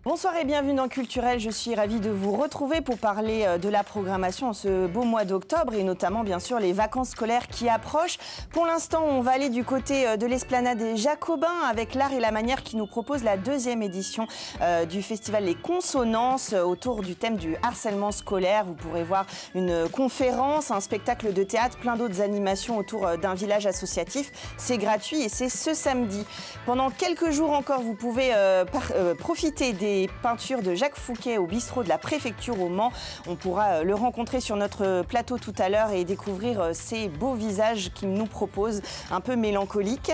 Bonsoir et bienvenue dans Culturel. Je suis ravie de vous retrouver pour parler de la programmation en ce beau mois d'octobre et notamment bien sûr les vacances scolaires qui approchent. Pour l'instant, on va aller du côté de l'Esplanade des Jacobins avec l'Art et la Manière qui nous propose la deuxième édition du festival Les Consonances autour du thème du harcèlement scolaire. Vous pourrez voir une conférence, un spectacle de théâtre, plein d'autres animations autour d'un village associatif. C'est gratuit et c'est ce samedi. Pendant quelques jours encore, vous pouvez profiter des peintures de Jacques Fouquet au bistrot de la préfecture au Mans. On pourra le rencontrer sur notre plateau tout à l'heure et découvrir ces beaux visages qu'il nous propose, un peu mélancoliques.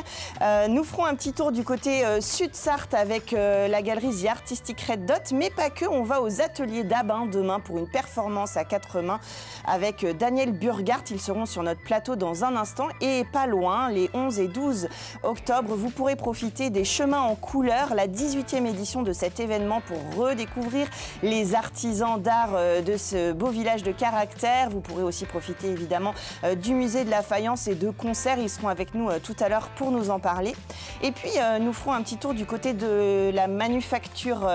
Nous ferons un petit tour du côté Sud-Sarthe avec la galerie The Artistic Red Dot, mais pas que. On va aux ateliers d'Abin demain pour une performance à quatre mains avec Daniel Burgart. Ils seront sur notre plateau dans un instant et pas loin, les 11 et 12 octobre, vous pourrez profiter des Chemins en couleurs, la 18e édition de cet événement pour redécouvrir les artisans d'art de ce beau village de caractère. Vous pourrez aussi profiter évidemment du musée de la faïence et de concerts. Ils seront avec nous tout à l'heure pour nous en parler. Et puis nous ferons un petit tour du côté de la manufacture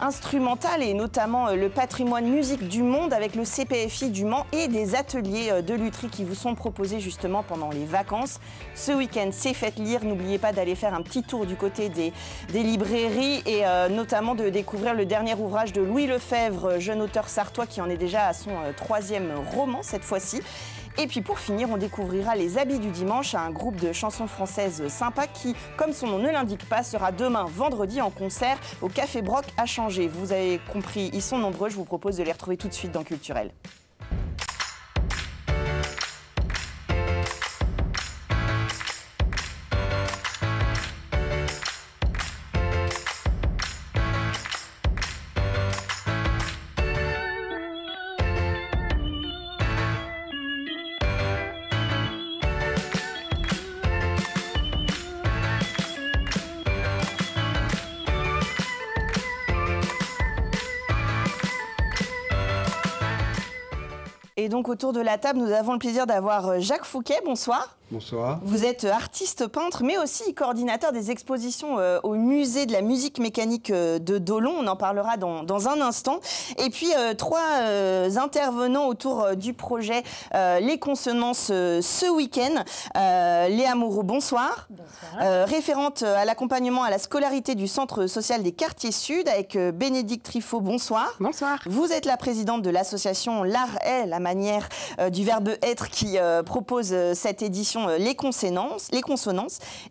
instrumentale et notamment le patrimoine musique du monde avec le CPFI du Mans et des ateliers de lutherie qui vous sont proposés justement pendant les vacances. Ce week-end, c'est faites lire. N'oubliez pas d'aller faire un petit tour du côté des librairies et notamment de découvrir le dernier ouvrage de Louis Lefebvre, jeune auteur sartois qui en est déjà à son troisième roman cette fois-ci. Et puis pour finir, on découvrira Les Habits du Dimanche, un groupe de chansons françaises sympa qui, comme son nom ne l'indique pas, sera demain vendredi en concert au Café Broc à Changé. Vous avez compris, ils sont nombreux, je vous propose de les retrouver tout de suite dans Culturel. Et donc autour de la table, nous avons le plaisir d'avoir Jacques Fouquet. Bonsoir. Bonsoir. Vous êtes artiste peintre, mais aussi coordinateur des expositions au musée de la musique mécanique de Dolon. On en parlera dans un instant. Et puis trois intervenants autour du projet Les Consonances ce week-end. Léa Moreau, bonsoir. Bonsoir. Référente à l'accompagnement à la scolarité du Centre social des quartiers sud avec Bénédicte Triffaut. Bonsoir. Bonsoir. Vous êtes la présidente de l'association L'Art est la manière du verbe être qui propose cette édition Les Consonances.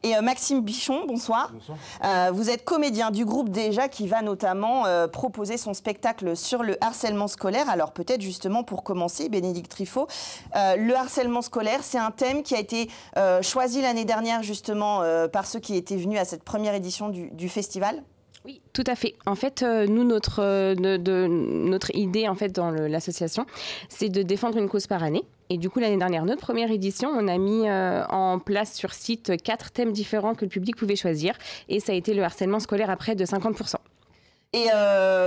Et Maxime Bichon, bonsoir. Bonsoir. Vous êtes comédien du groupe Déjà qui va notamment proposer son spectacle sur le harcèlement scolaire. Alors peut-être justement pour commencer, Bénédicte Triffaut, le harcèlement scolaire, c'est un thème qui a été choisi l'année dernière justement par ceux qui étaient venus à cette première édition du festival. Oui, tout à fait. En fait, nous, notre idée en fait, dans l'association, c'est de défendre une cause par année. Et du coup, l'année dernière, notre première édition, on a mis en place sur site 4 thèmes différents que le public pouvait choisir. Et ça a été le harcèlement scolaire à près de 50%. Et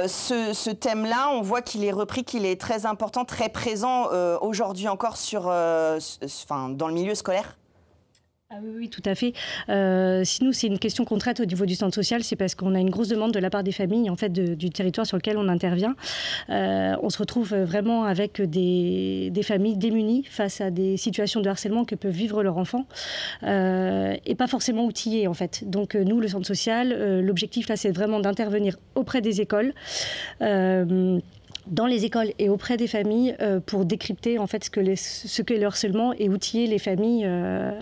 ce thème-là, on voit qu'il est repris, qu'il est très important, très présent aujourd'hui encore dans le milieu scolaire. Ah oui, tout à fait. Si nous, c'est une question qu'on traite au niveau du centre social, c'est parce qu'on a une grosse demande de la part des familles, en fait, du territoire sur lequel on intervient. On se retrouve vraiment avec des familles démunies face à des situations de harcèlement que peuvent vivre leurs enfants et pas forcément outillées, en fait. Donc, nous, le centre social, l'objectif, là, c'est vraiment d'intervenir auprès des écoles, dans les écoles et auprès des familles pour décrypter en fait ce qu'est le harcèlement et outiller les familles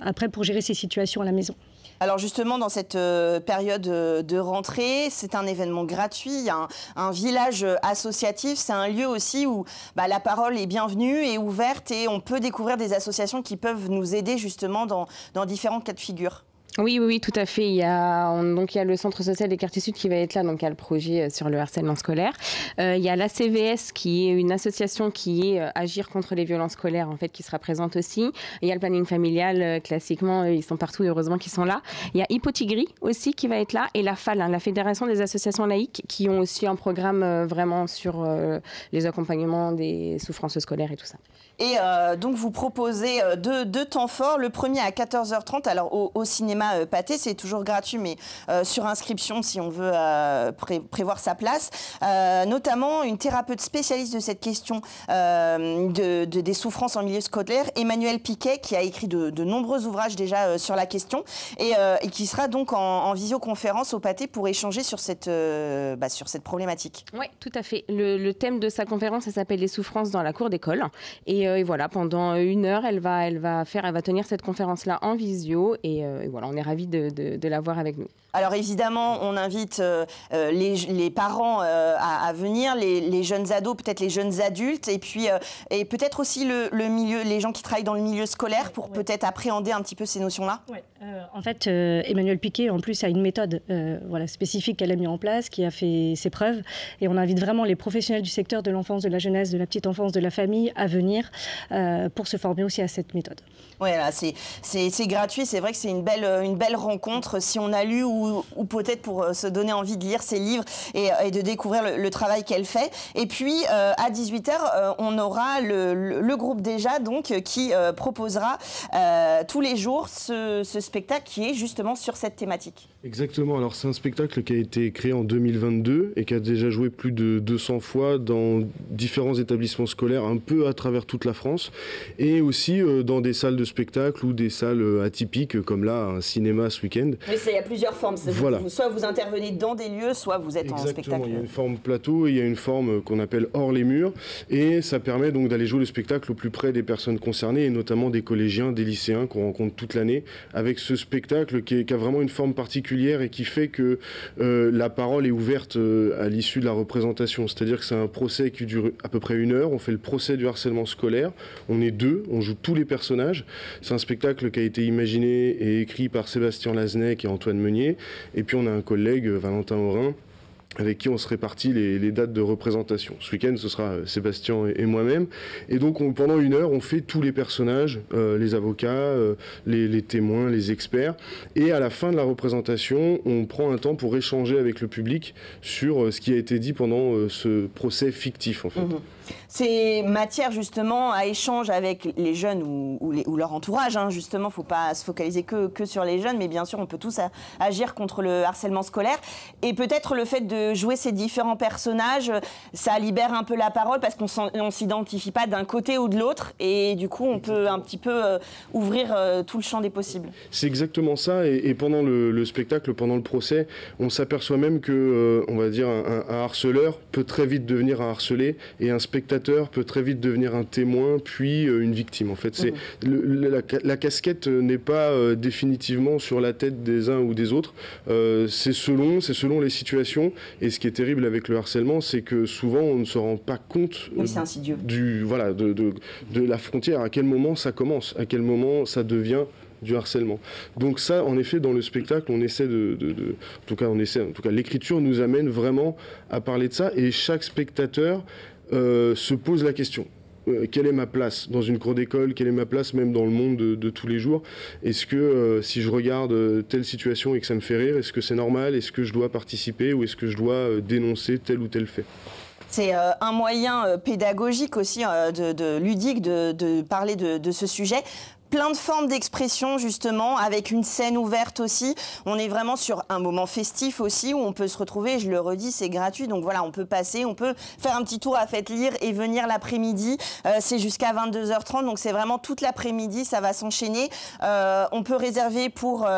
après pour gérer ces situations à la maison. Alors justement, dans cette période de rentrée, c'est un événement gratuit, il y a un village associatif, c'est un lieu aussi où la parole est bienvenue et ouverte et on peut découvrir des associations qui peuvent nous aider justement dans différents cas de figure. Oui, tout à fait. Il y a le Centre social des quartiers sud qui va être là, donc il y a le projet sur le harcèlement scolaire. Il y a la CVS qui est une association qui est Agir contre les violences scolaires, en fait, qui sera présente aussi. Il y a le planning familial, classiquement, ils sont partout, heureusement qu'ils sont là. Il y a Hypotigri aussi qui va être là, et la FAL, la Fédération des associations laïques, qui ont aussi un programme vraiment sur les accompagnements des souffrances scolaires et tout ça. Et donc vous proposez deux temps forts, le premier à 14h30, alors au cinéma cinéma Pathé. C'est toujours gratuit, mais sur inscription si on veut prévoir sa place. Notamment une thérapeute spécialiste de cette question des souffrances en milieu scolaire, Emmanuelle Piquet, qui a écrit de nombreux ouvrages déjà sur la question et qui sera donc en visioconférence au Pathé pour échanger sur cette problématique. Oui, tout à fait. Le thème de sa conférence, ça s'appelle « Les souffrances dans la cour d'école ». Et voilà, pendant 1 heure, elle va tenir cette conférence-là en visio. Et voilà, on est ravis de la voir avec nous. Alors évidemment, on invite les parents à venir, les jeunes ados, peut-être les jeunes adultes, et puis et peut-être aussi les gens qui travaillent dans le milieu scolaire pour peut-être appréhender un petit peu ces notions-là. Ouais. En fait, Emmanuelle Piquet, en plus, a une méthode spécifique qu'elle a mis en place, qui a fait ses preuves, et on invite vraiment les professionnels du secteur de l'enfance, de la jeunesse, de la petite enfance, de la famille à venir pour se former aussi à cette méthode. Voilà, c'est gratuit, c'est vrai que c'est une belle rencontre si on a lu ou peut-être pour se donner envie de lire ses livres et de découvrir le travail qu'elle fait. Et puis à 18h, on aura le groupe Déjà donc qui proposera tous les jours ce spectacle qui est justement sur cette thématique. Exactement, alors c'est un spectacle qui a été créé en 2022 et qui a déjà joué plus de 200 fois dans différents établissements scolaires un peu à travers toute la France et aussi dans des salles de spectacle ou des salles atypiques comme là un cinéma ce week-end. Mais il y a plusieurs formes, voilà. Soit vous intervenez dans des lieux, soit vous êtes Exactement. En spectacle. Il y a une forme plateau et il y a une forme qu'on appelle hors les murs et ça permet donc d'aller jouer le spectacle au plus près des personnes concernées et notamment des collégiens, des lycéens qu'on rencontre toute l'année avec ce spectacle qui a vraiment une forme particulière et qui fait que la parole est ouverte à l'issue de la représentation. C'est-à-dire que c'est un procès qui dure à peu près 1 heure. On fait le procès du harcèlement scolaire. On est 2, on joue tous les personnages. C'est un spectacle qui a été imaginé et écrit par Sébastien Lazenec et Antoine Meunier. Et puis on a un collègue, Valentin Aurin, avec qui on se répartit les dates de représentation. Ce week-end, ce sera Sébastien et moi-même. Et donc, pendant 1 heure, on fait tous les personnages, les avocats, les témoins, les experts. Et à la fin de la représentation, on prend un temps pour échanger avec le public sur ce qui a été dit pendant ce procès fictif, en fait. Mmh. C'est matière justement à échange avec les jeunes ou leur entourage. Justement, il ne faut pas se focaliser que sur les jeunes, mais bien sûr, on peut tous agir contre le harcèlement scolaire. Et peut-être le fait de jouer ces différents personnages, ça libère un peu la parole parce qu'on ne s'identifie pas d'un côté ou de l'autre. Et du coup, on peut un petit peu ouvrir tout le champ des possibles. C'est exactement ça. Et pendant le spectacle, pendant le procès, on s'aperçoit même que, on va dire, un harceleur peut très vite devenir un harcelé et un spectateur peut très vite devenir un témoin puis une victime. En fait, c'est la casquette n'est pas définitivement sur la tête des uns ou des autres. C'est selon les situations. Et ce qui est terrible avec le harcèlement, c'est que souvent on ne se rend pas compte de la frontière. À quel moment ça commence, à quel moment ça devient du harcèlement. Donc ça, en effet, dans le spectacle, on essaie en tout cas, l'écriture nous amène vraiment à parler de ça. Et chaque spectateur se pose la question. Quelle est ma place dans une cour d'école? Quelle est ma place même dans le monde de tous les jours? Est-ce que si je regarde telle situation et que ça me fait rire, est-ce que c'est normal? Est-ce que je dois participer ou est-ce que je dois dénoncer tel ou tel fait? C'est un moyen pédagogique aussi, ludique, de parler de ce sujet. Plein de formes d'expression justement, avec une scène ouverte aussi. On est vraiment sur un moment festif aussi où on peut se retrouver, je le redis, c'est gratuit. Donc voilà, on peut passer, on peut faire un petit tour à Faites Lire et venir l'après-midi. C'est jusqu'à 22h30, donc c'est vraiment toute l'après-midi, ça va s'enchaîner. On peut réserver pour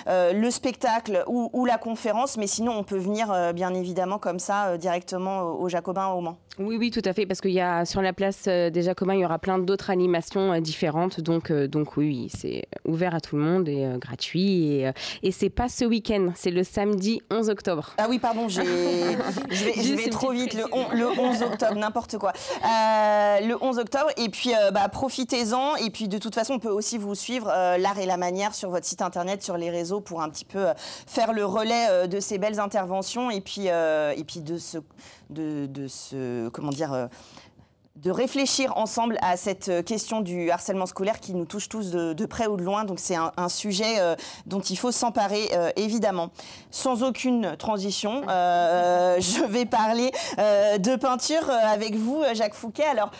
le spectacle ou la conférence, mais sinon on peut venir bien évidemment comme ça directement au Jacobin au Mans. Oui, tout à fait, parce qu'il y a sur la place des Jacobins, il y aura plein d'autres animations différentes, donc oui, c'est ouvert à tout le monde et gratuit. Et c'est pas ce week-end, c'est le samedi 11 octobre. Ah oui, pardon, je vais trop vite, le 11 octobre, n'importe quoi. Le 11 octobre, et puis profitez-en, et puis de toute façon, on peut aussi vous suivre l'art et la manière sur votre site internet, sur les réseaux, pour un petit peu faire le relais de ces belles interventions, et puis de ce comment dire réfléchir ensemble à cette question du harcèlement scolaire qui nous touche tous de près ou de loin. Donc c'est un sujet dont il faut s'emparer, évidemment. Sans aucune transition, je vais parler de peinture avec vous, Jacques Fouquet. Alors,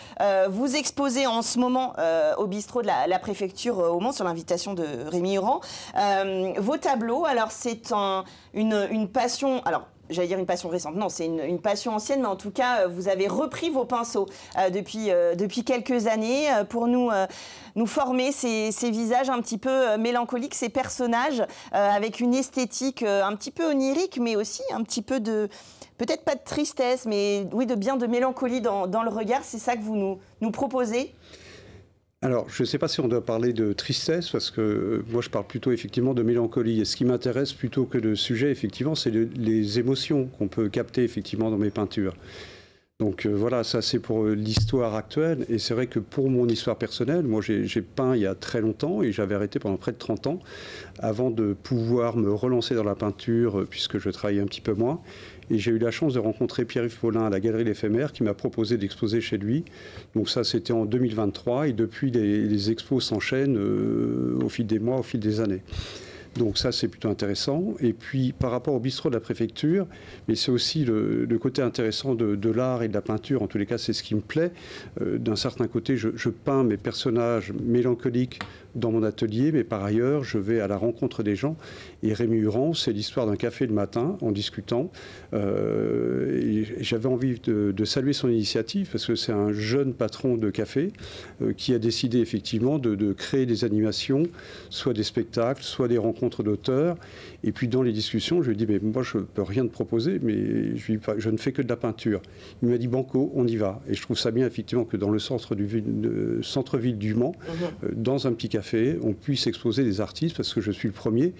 vous exposez en ce moment au bistrot de la préfecture au Mans, sur l'invitation de Rémi Hurand, vos tableaux. Alors, c'est une passion... Alors, j'allais dire une passion récente, non, c'est une passion ancienne, mais en tout cas, vous avez repris vos pinceaux depuis quelques années pour nous former ces visages un petit peu mélancoliques, ces personnages avec une esthétique un petit peu onirique, mais aussi un petit peu de, peut-être pas de tristesse, mais oui, de mélancolie dans le regard. C'est ça que vous nous proposez ? Alors, je ne sais pas si on doit parler de tristesse, parce que moi, je parle plutôt effectivement de mélancolie. Et ce qui m'intéresse plutôt que le sujet, effectivement, c'est les émotions qu'on peut capter effectivement dans mes peintures. Donc voilà, ça c'est pour l'histoire actuelle. Et c'est vrai que pour mon histoire personnelle, moi j'ai peint il y a très longtemps et j'avais arrêté pendant près de 30 ans avant de pouvoir me relancer dans la peinture, puisque je travaillais un petit peu moins. Et j'ai eu la chance de rencontrer Pierre-Yves Paulin à la Galerie L'Éphémère qui m'a proposé d'exposer chez lui. Donc ça, c'était en 2023 et depuis, les expos s'enchaînent au fil des mois, au fil des années. Donc ça, c'est plutôt intéressant. Et puis, par rapport au bistrot de la préfecture, mais c'est aussi le côté intéressant de l'art et de la peinture. En tous les cas, c'est ce qui me plaît. D'un certain côté, je peins mes personnages mélancoliques dans mon atelier, mais par ailleurs, je vais à la rencontre des gens. Et Rémi Hurand, c'est l'histoire d'un café le matin, en discutant. J'avais envie de saluer son initiative, parce que c'est un jeune patron de café qui a décidé effectivement de créer des animations, soit des spectacles, soit des rencontres d'auteurs. Et puis dans les discussions, je lui ai dit, mais moi je ne peux rien te proposer, mais je ne fais que de la peinture. Il m'a dit, banco, on y va. Et je trouve ça bien effectivement que dans le centre-ville du Mans, dans un petit café, on puisse exposer des artistes, parce que je suis le premier,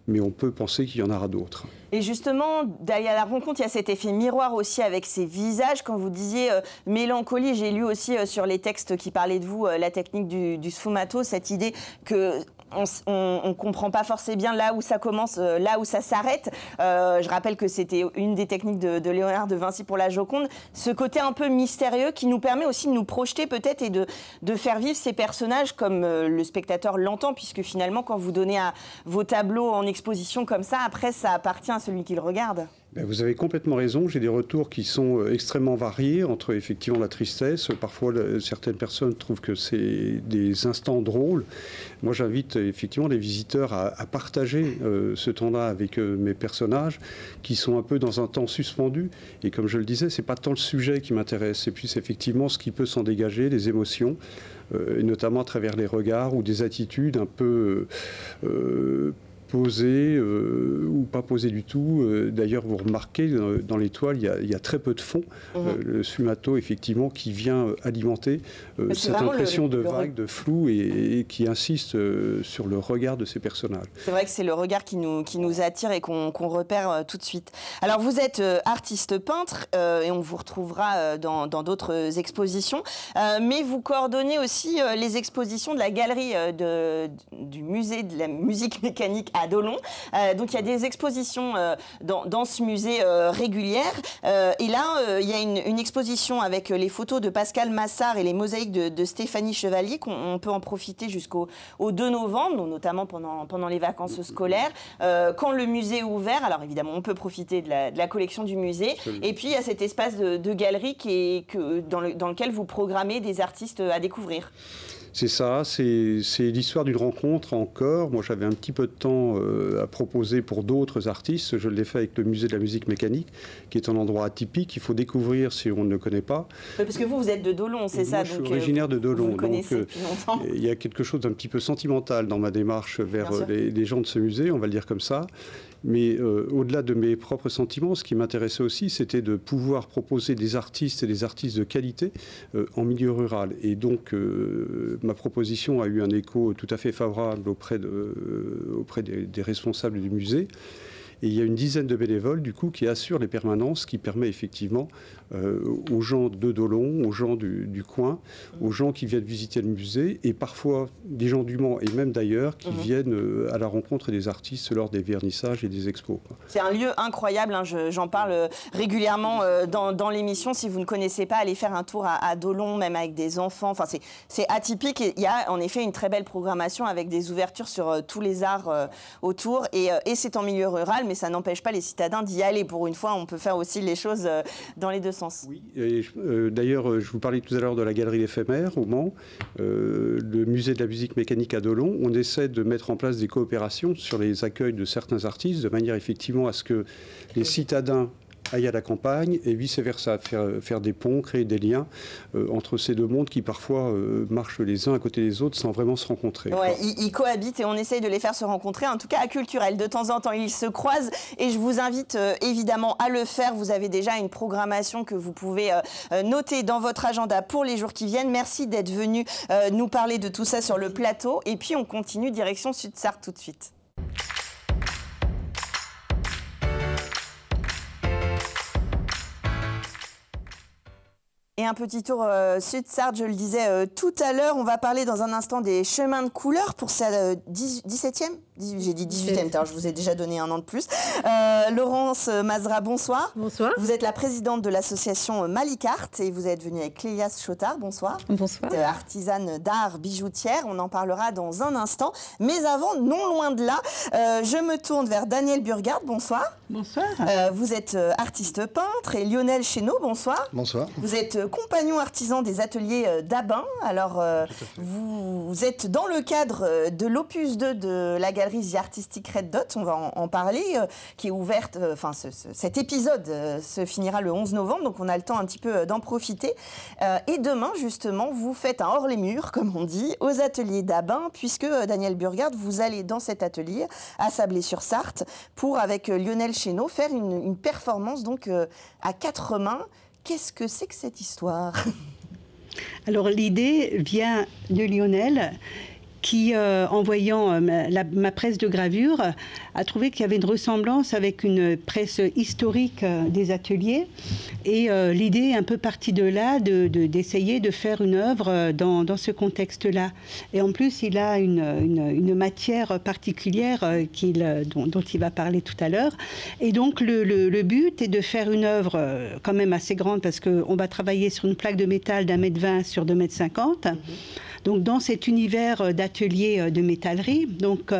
mais on peut penser qu'il y en aura d'autres. Et justement, derrière la rencontre, il y a cet effet miroir aussi avec ces visages. Quand vous disiez mélancolie, j'ai lu aussi sur les textes qui parlaient de vous, la technique du sfumato, cette idée que on ne comprend pas forcément bien là où ça commence, là où ça s'arrête. Je rappelle que c'était une des techniques de Léonard de Vinci pour la Joconde. Ce côté un peu mystérieux qui nous permet aussi de nous projeter peut-être et de faire vivre ces personnages comme le spectateur l'entend, puisque finalement, quand vous donnez vos tableaux en exposition comme ça, après, ça appartient à celui qui le regarde. Vous avez complètement raison. J'ai des retours qui sont extrêmement variés entre effectivement la tristesse. Parfois, certaines personnes trouvent que c'est des instants drôles. Moi, j'invite effectivement les visiteurs à partager ce temps-là avec mes personnages qui sont un peu dans un temps suspendu. Et comme je le disais, c'est pas tant le sujet qui m'intéresse, c'est plus effectivement ce qui peut s'en dégager, les émotions, et notamment à travers les regards ou des attitudes un peu posé ou pas posé du tout. D'ailleurs, vous remarquez, dans les toiles, il y a très peu de fond. Le sfumato, effectivement, qui vient alimenter cette impression de vague, de flou, et qui insiste sur le regard de ces personnages. C'est vrai que c'est le regard qui nous attire et qu'on repère tout de suite. Alors, vous êtes artiste peintre, et on vous retrouvera dans d'autres expositions, mais vous coordonnez aussi les expositions de la galerie du musée de la musique mécanique à Dolon. Donc il y a des expositions dans ce musée régulières. Et là, il y a une exposition avec les photos de Pascal Massard et les mosaïques de Stéphanie Chevalier, qu'on peut en profiter jusqu'au 2 novembre, notamment pendant les vacances scolaires. Quand le musée est ouvert, alors évidemment, on peut profiter de la collection du musée. Absolument. Et puis il y a cet espace de galerie dans lequel vous programmez des artistes à découvrir. C'est ça, c'est l'histoire d'une rencontre encore. Moi, j'avais un petit peu de temps à proposer pour d'autres artistes. Je l'ai fait avec le musée de la musique mécanique, qui est un endroit atypique. Il faut découvrir si on ne le connaît pas. Parce que vous êtes de Dolon, c'est ça? Moi, je suis originaire de Dolon. Vous le connaissez depuis longtemps. Il y a quelque chose d'un petit peu sentimental dans ma démarche vers les gens de ce musée, on va le dire comme ça. Mais au-delà de mes propres sentiments, ce qui m'intéressait aussi, c'était de pouvoir proposer des artistes et des artistes de qualité en milieu rural. Et donc, ma proposition a eu un écho tout à fait favorable auprès des responsables du musée. Et il y a une dizaine de bénévoles, du coup, qui assurent les permanences, qui permet effectivement aux gens de Dolon, aux gens du coin, aux gens qui viennent visiter le musée, et parfois des gens du Mans et même d'ailleurs, qui viennent à la rencontre des artistes lors des vernissages et des expos. C'est un lieu incroyable, hein, j'en parle régulièrement dans l'émission. Si vous ne connaissez pas, allez faire un tour à Dolon, même avec des enfants. Enfin, c'est atypique. Et il y a en effet une très belle programmation avec des ouvertures sur tous les arts autour. Et c'est en milieu rural, mais ça n'empêche pas les citadins d'y aller. Pour une fois, on peut faire aussi les choses dans les deux sens. Oui, d'ailleurs, je vous parlais tout à l'heure de la galerie éphémère au Mans, le musée de la musique mécanique à Dolon. On essaie de mettre en place des coopérations sur les accueils de certains artistes, de manière effectivement à ce que les citadins aillent à la campagne et vice-versa, faire des ponts, créer des liens entre ces deux mondes qui parfois marchent les uns à côté des autres sans vraiment se rencontrer. Ouais, ils cohabitent et on essaye de les faire se rencontrer, en tout cas à Culturel. De temps en temps, ils se croisent et je vous invite évidemment à le faire. Vous avez déjà une programmation que vous pouvez noter dans votre agenda pour les jours qui viennent. Merci d'être venu nous parler de tout ça sur le plateau. Et puis on continue direction Sud-Sarthe tout de suite. Et un petit tour Sud-Sarthe, je le disais tout à l'heure. On va parler dans un instant des chemins de couleur pour sa 17e. J'ai dit 18e, alors je vous ai déjà donné un an de plus. Laurence Mazra, bonsoir. Bonsoir. Vous êtes la présidente de l'association Malicarte et vous êtes venue avec Clélias Chotard. Bonsoir. Bonsoir. Artisane d'art bijoutière. On en parlera dans un instant. Mais avant, non loin de là, je me tourne vers Daniel Burgard. Bonsoir. Bonsoir. Vous êtes artiste peintre et Lionel Chénaud. Bonsoir. Bonsoir. Vous êtes compagnon artisan des ateliers d'Abin. Alors, vous êtes dans le cadre de l'opus 2 de la galerie The Artistic Red Dot, on va en parler, qui est ouverte, cet épisode se finira le 11 novembre, donc on a le temps un petit peu d'en profiter. Et demain, justement, vous faites un hors-les-murs, comme on dit, aux ateliers d'Abin, puisque, Daniel Burgard, vous allez dans cet atelier à Sablé-sur-Sarthe pour, avec Lionel Chénaud, faire une performance donc à 4 mains. Qu'est-ce que c'est que cette histoire ? Alors l'idée vient de Lionel qui, en voyant ma presse de gravure, a trouvé qu'il y avait une ressemblance avec une presse historique des ateliers. Et l'idée est un peu partie de là, d'essayer de faire une œuvre dans ce contexte-là. Et en plus, il a une matière particulière dont il va parler tout à l'heure. Et donc, le but est de faire une œuvre quand même assez grande, parce qu'on va travailler sur une plaque de métal d'1,20 m sur 2,50 m. Donc, dans cet univers d'atelier de métallerie, donc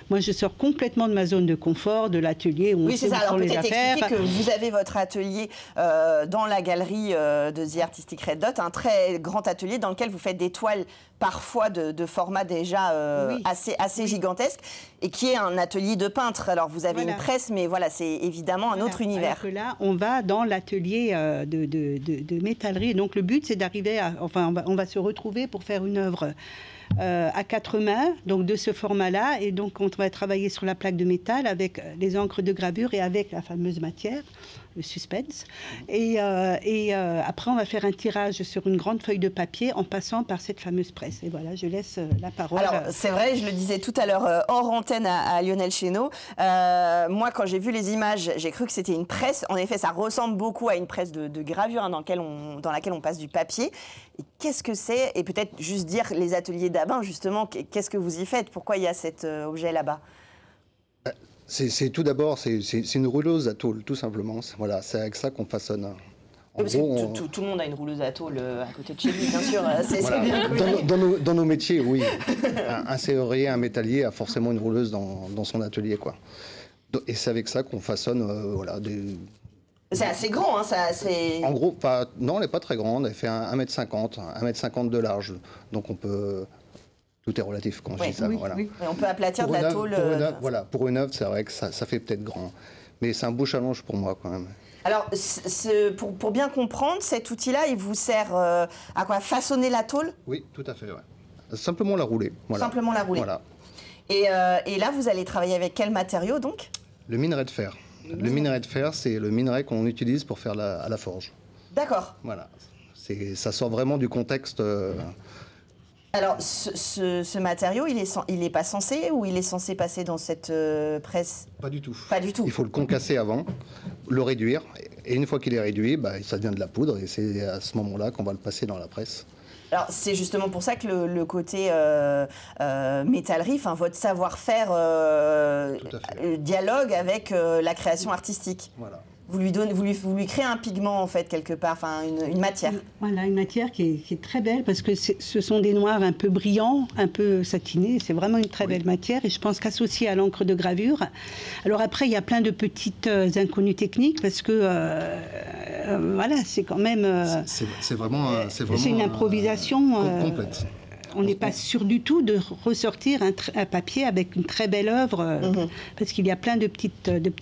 moi, je sors complètement de ma zone de confort, de l'atelier où on oui, c'est ça. Alors, les peut-être affaires. expliquer que vous avez votre atelier dans la galerie de The Artistic Red Dot, un très grand atelier dans lequel vous faites des toiles parfois de format déjà oui. assez gigantesque et qui est un atelier de peintre. Alors, vous avez une presse, mais voilà, c'est évidemment un autre univers. Alors que là, on va dans l'atelier de métallerie. Donc, le but, c'est d'arriver à... Enfin, on va se retrouver pour faire une œuvre à 4 mains, donc de ce format-là. Et donc, on va travailler sur la plaque de métal avec les encres de gravure et avec la fameuse matière, le suspense. Et après, on va faire un tirage sur une grande feuille de papier en passant par cette fameuse presse. Et voilà, je laisse la parole. Alors, c'est vrai, je le disais tout à l'heure hors antenne à Lionel Chénaud. Moi, quand j'ai vu les images, j'ai cru que c'était une presse. En effet, ça ressemble beaucoup à une presse de gravure hein, dans laquelle on passe du papier. Et qu'est-ce que c'est ? Et peut-être juste dire les ateliers d'Abin, justement, qu'est-ce que vous y faites ? Pourquoi il y a cet objet là-bas ? C'est tout d'abord, c'est une rouleuse à tôle, tout simplement. Voilà, c'est avec ça qu'on façonne. En parce gros, que tout le monde a une rouleuse à tôle à côté de chez lui, bien sûr. Voilà. Bien dans nos métiers, oui. Un serrurier, un métallier a forcément une rouleuse dans son atelier, quoi. Et c'est avec ça qu'on façonne, voilà, des... C'est assez grand, hein, ça, c'est... En gros, non, elle n'est pas très grande, elle fait 1,50 m, 1,50 m de large. Donc on peut... Tout est relatif quand je dis ça. Oui, voilà. Oui. On peut aplatir de la tôle. Voilà, pour une œuvre, c'est vrai que ça fait peut-être grand. Mais c'est un beau challenge pour moi quand même. Alors, pour bien comprendre, cet outil-là, il vous sert à quoi ? Façonner la tôle ? Oui, tout à fait, ouais. Simplement la rouler. Voilà. Simplement la rouler. Voilà. Et là, vous allez travailler avec quel matériau, donc ? Le minerai de fer. Le minerai de fer, c'est le minerai qu'on utilise pour faire à la forge. D'accord. Voilà. Ça sort vraiment du contexte... Alors, ce matériau, il est pas censé ou il est censé passer dans cette presse? Pas du tout. Pas du tout. Il faut le concasser avant, le réduire, et une fois qu'il est réduit, ça devient de la poudre, et c'est à ce moment-là qu'on va le passer dans la presse. Alors, c'est justement pour ça que le côté métallerie, votre savoir-faire dialogue avec la création artistique. Voilà. Vous lui créez un pigment, en fait, quelque part, une matière. Voilà, une matière qui est très belle, parce que ce sont des noirs un peu brillants, un peu satinés. C'est vraiment une très belle matière, et je pense qu'associée à l'encre de gravure. Alors après, il y a plein de petites inconnues techniques, parce que, voilà, c'est quand même... c'est vraiment une improvisation complète. On n'est pas sûr du tout de ressortir un papier avec une très belle œuvre, parce qu'il y a plein de petits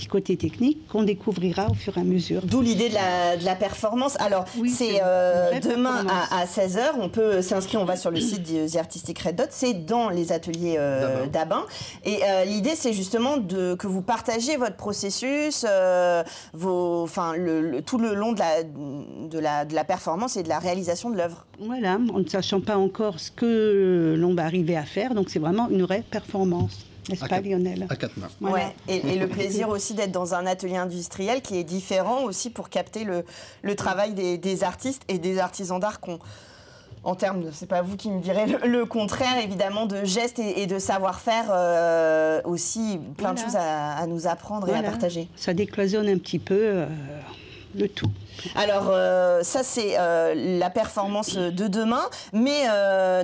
côtés techniques qu'on découvrira au fur et à mesure. D'où l'idée de la performance. Alors, oui, c'est demain à 16h, on peut s'inscrire, on va sur le site The Artistic Red Dot, c'est dans les ateliers d'Abin. Et l'idée, c'est justement que vous partagiez votre processus, tout le long de la performance et de la réalisation de l'œuvre. Voilà, en ne sachant pas encore ce que l'on va arriver à faire, donc c'est vraiment une vraie performance. N'est-ce pas, Lionel? À 4 mains. Voilà. Ouais. Et le plaisir aussi d'être dans un atelier industriel qui est différent aussi pour capter le travail des artistes et des artisans d'art en termes de, c'est pas vous qui me direz le contraire, évidemment, de gestes et de savoir-faire, aussi plein de choses à nous apprendre et à partager. Ça décloisonne un petit peu le tout. Alors, ça, c'est la performance de demain. Mais,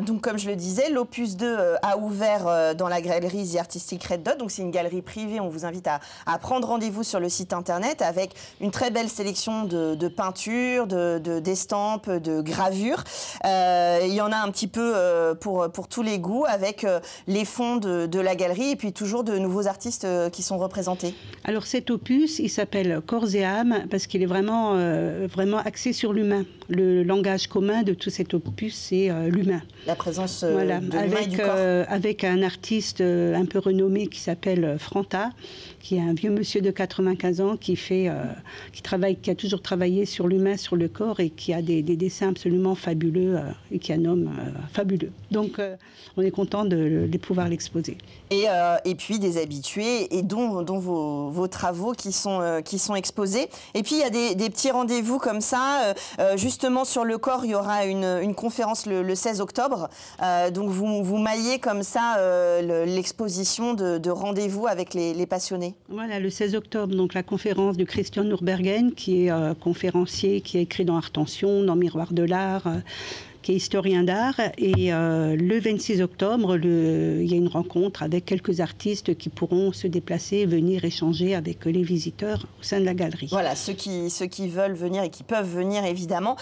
donc, comme je le disais, l'Opus 2 a ouvert dans la galerie The Artistic Red Dot. Donc, c'est une galerie privée. On vous invite à prendre rendez-vous sur le site internet avec une très belle sélection de peintures, d'estampes, de gravures. Il y en a un petit peu pour tous les goûts, avec les fonds de la galerie et puis toujours de nouveaux artistes qui sont représentés. Alors, cet opus, il s'appelle Corps et âme parce qu'il est vraiment axé sur l'humain. Le langage commun de tout cet opus, c'est l'humain. La présence de l'humain et du corps. Avec un artiste un peu renommé qui s'appelle Franta, qui est un vieux monsieur de 95 ans qui a toujours travaillé sur l'humain, sur le corps et qui a des dessins absolument fabuleux et qui est un homme fabuleux. Donc, on est content de pouvoir l'exposer. Et puis des habitués et dont vos travaux qui sont exposés. Et puis il y a des petits rendez-vous comme ça. Justement sur le corps, il y aura une conférence le 16 octobre. Donc vous maillez comme ça l'exposition de rendez-vous avec les passionnés. Voilà, le 16 octobre, donc la conférence de Christian Nurbergen, qui est conférencier, qui a écrit dans Artension, dans Miroir de l'art, qui est historien d'art. Et le 26 octobre, il y a une rencontre avec quelques artistes qui pourront se déplacer et venir échanger avec les visiteurs au sein de la galerie. Voilà, ceux qui veulent venir et qui peuvent venir, évidemment.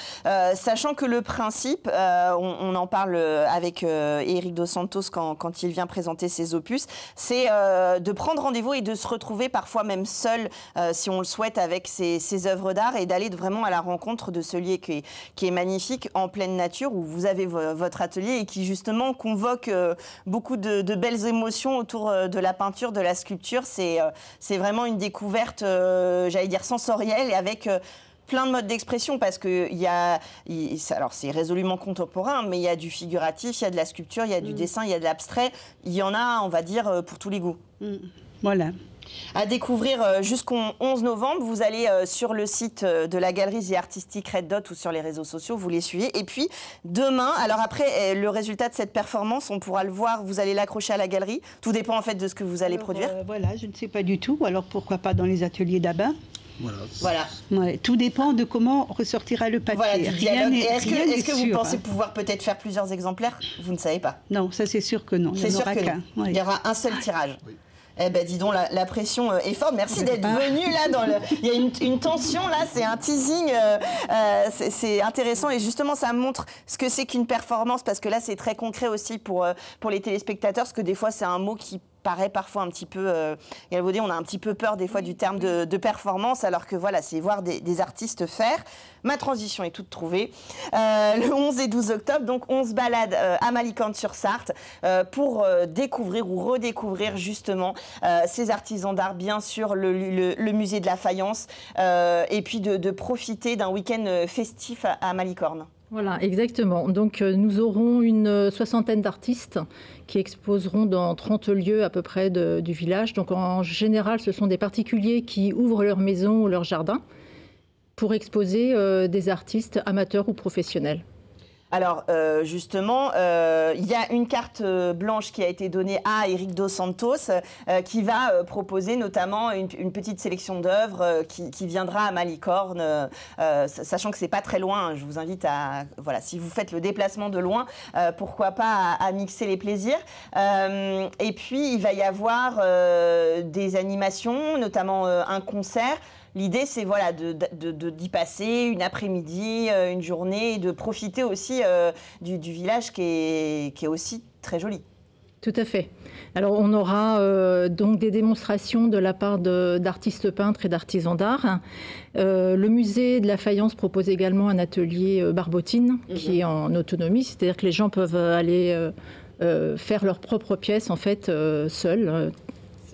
Sachant que le principe, on en parle avec Éric Dos Santos quand il vient présenter ses opus, c'est de prendre rendez-vous et de se retrouver parfois même seul, si on le souhaite, avec ses œuvres d'art et d'aller vraiment à la rencontre de ce lieu qui est magnifique, en pleine nature, où vous avez votre atelier et qui justement convoque beaucoup de belles émotions autour de la peinture, de la sculpture. C'est vraiment une découverte, j'allais dire, sensorielle et avec plein de modes d'expression parce que alors c'est résolument contemporain, mais il y a du figuratif, il y a de la sculpture, il y a du dessin, il y a de l'abstrait. Il y en a, on va dire, pour tous les goûts. Voilà. À découvrir jusqu'au 11 novembre. Vous allez sur le site de la galerie The Artistic Red Dot ou sur les réseaux sociaux, vous les suivez. Et puis demain, alors après le résultat de cette performance, on pourra le voir, vous allez l'accrocher à la galerie. Tout dépend en fait de ce que vous allez produire. Voilà, je ne sais pas du tout. Alors pourquoi pas dans les ateliers d'Abin? Voilà. Ouais, tout dépend de comment ressortira le papier. Voilà, du dialogue. Est-ce que vous pensez hein. pouvoir peut-être faire plusieurs exemplaires? Vous ne savez pas? Non, ça c'est sûr que non. C'est sûr que non. Ouais. Il y aura un seul tirage. Oui. Eh ben, dis donc, la pression est forte. Merci d'être venu là. Il y a une tension là, c'est un teasing. C'est intéressant et justement, ça montre ce que c'est qu'une performance parce que là, c'est très concret aussi pour les téléspectateurs parce que des fois, c'est un mot qui paraît parfois un petit peu, on a un petit peu peur des fois du terme de performance, alors que voilà, c'est voir des artistes faire. Ma transition est toute trouvée. Le 11 et 12 octobre, donc on se balade à Malicorne-sur-Sarthe pour découvrir ou redécouvrir justement ces artisans d'art, bien sûr, le musée de la faïence, et puis de profiter d'un week-end festif à Malicorne. Voilà, exactement. Donc nous aurons une soixantaine d'artistes qui exposeront dans 30 lieux à peu près du village. Donc en général, ce sont des particuliers qui ouvrent leur maison ou leur jardin pour exposer des artistes amateurs ou professionnels. Alors justement, il y a une carte blanche qui a été donnée à Eric Dos Santos qui va proposer notamment une petite sélection d'œuvres qui viendra à Malicorne, sachant que c'est pas très loin. Hein, je vous invite à, voilà, si vous faites le déplacement de loin, pourquoi pas à mixer les plaisirs. Et puis il va y avoir des animations, notamment un concert. L'idée, c'est voilà, d'y passer une après-midi, une journée, et de profiter aussi du village qui est aussi très joli. Tout à fait. Alors, on aura donc des démonstrations de la part d'artistes peintres et d'artisans d'art. Le musée de la faïence propose également un atelier barbotine qui est en autonomie, c'est-à-dire que les gens peuvent aller faire leurs propres pièces en fait seuls.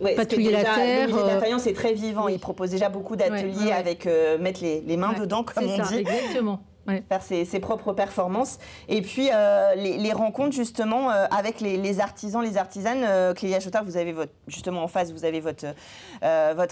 Ouais, patouiller la terre. Le musée de la faïence est très vivant. Il propose déjà beaucoup d'ateliers avec mettre les mains dedans, comme on dit. Exactement. Ouais. Faire ses propres performances. Et puis, les rencontres, justement, avec les artisans, les artisanes. Clélia Chotard, vous avez justement en face, vous avez votre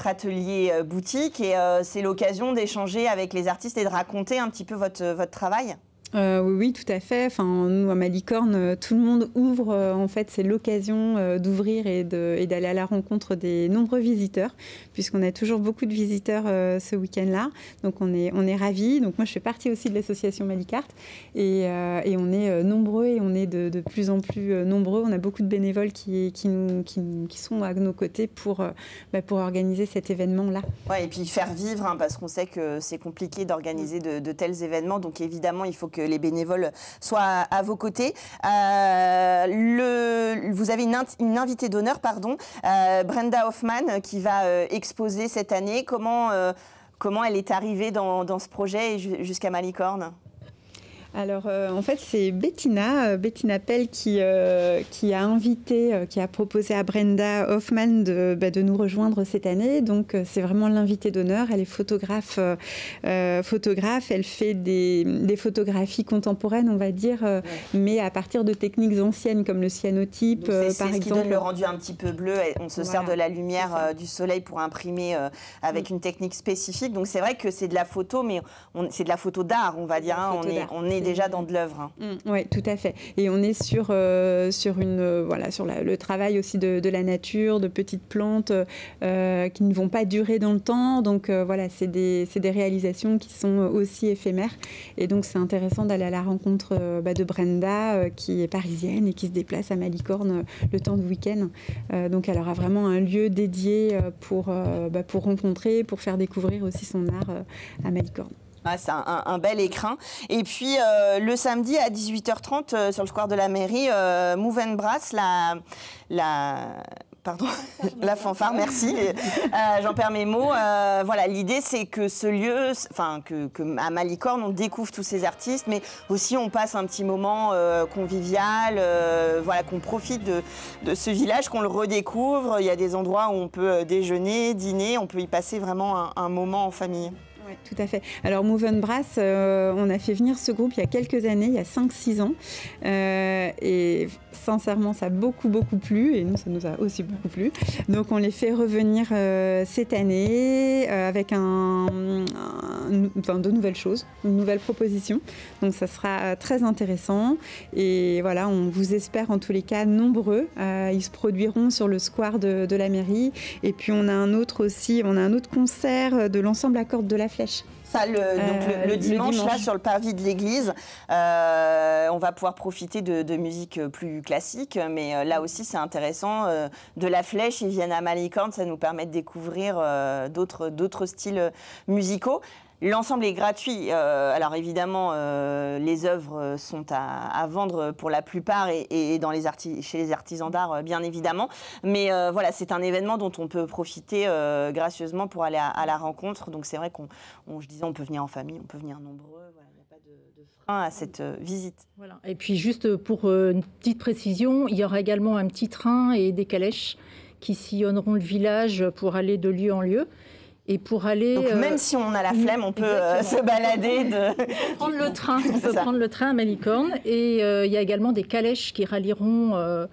atelier boutique. Et c'est l'occasion d'échanger avec les artistes et de raconter un petit peu votre travail. Oui, tout à fait. Enfin, nous, à Malicorne, tout le monde ouvre. En fait, c'est l'occasion d'ouvrir et d'aller à la rencontre des nombreux visiteurs, puisqu'on a toujours beaucoup de visiteurs ce week-end-là. Donc, on est ravis. Donc, moi, je fais partie aussi de l'association Malicarte. Et on est nombreux et on est de plus en plus nombreux. On a beaucoup de bénévoles qui sont à nos côtés pour organiser cet événement-là. Ouais, et puis faire vivre, hein, parce qu'on sait que c'est compliqué d'organiser de tels événements. Donc, évidemment, il faut que les bénévoles soient à vos côtés. Vous avez une invitée d'honneur, Brenda Hoffman, qui va exposer cette année. Comment elle est arrivée dans ce projet jusqu'à Malicorne ? Alors, en fait, c'est Bettina Pell qui a proposé à Brenda Hoffman de nous rejoindre cette année. Donc, c'est vraiment l'invitée d'honneur. Elle est photographe. Elle fait des photographies contemporaines, on va dire, mais à partir de techniques anciennes comme le cyanotype, par exemple. C'est ce qui donne le rendu un petit peu bleu. On se sert de la lumière du soleil pour imprimer avec une technique spécifique. Donc, c'est vrai que c'est de la photo, mais c'est de la photo d'art, on va dire. Hein. On est déjà dans de l'œuvre. Oui, tout à fait. Et on est sur le travail aussi de la nature, de petites plantes qui ne vont pas durer dans le temps. Donc c'est des réalisations qui sont aussi éphémères. Et donc c'est intéressant d'aller à la rencontre de Brenda qui est parisienne et qui se déplace à Malicorne le temps du week-end. Donc elle aura vraiment un lieu dédié pour rencontrer, pour faire découvrir aussi son art à Malicorne. Ah, c'est un bel écrin. Et puis, le samedi à 18h30, sur le square de la mairie, Move and Brass, la fanfare, merci. J'en perds mes mots. Voilà, l'idée, c'est que ce lieu, à Malicorne, on découvre tous ces artistes, mais aussi on passe un petit moment convivial, qu'on profite de ce village, qu'on le redécouvre. Il y a des endroits où on peut déjeuner, dîner, on peut y passer vraiment un moment en famille. Oui, tout à fait. Alors, Move and Brass, on a fait venir ce groupe il y a quelques années, il y a 5-6 ans. Et sincèrement, ça a beaucoup plu. Et nous, ça nous a aussi beaucoup plu. Donc, on les fait revenir cette année avec de nouvelles choses, une nouvelle proposition. Donc, ça sera très intéressant. Et voilà, on vous espère en tous les cas nombreux. Ils se produiront sur le square de la mairie. Et puis, on a un autre concert de l'ensemble à cordes de la Flèche. Ça, le dimanche, là, sur le parvis de l'église, on va pouvoir profiter de musique plus classique, mais là aussi, c'est intéressant. De la Flèche, ils viennent à Malicorne, ça nous permet de découvrir d'autres styles musicaux. L'ensemble est gratuit. Alors évidemment, les œuvres sont à vendre pour la plupart et chez les artisans d'art, bien évidemment. Mais voilà, c'est un événement dont on peut profiter gracieusement pour aller à la rencontre. Donc c'est vrai je disais, on peut venir en famille, on peut venir nombreux. Voilà, il n'y a pas de frein à cette visite. Voilà. Et puis juste pour une petite précision, il y aura également un petit train et des calèches qui sillonneront le village pour aller de lieu en lieu. Et pour aller... Donc même si on a la flemme, on peut se balader. Prendre le train. On peut prendre le train à Malicorne. Et il y a également des calèches qui rallieront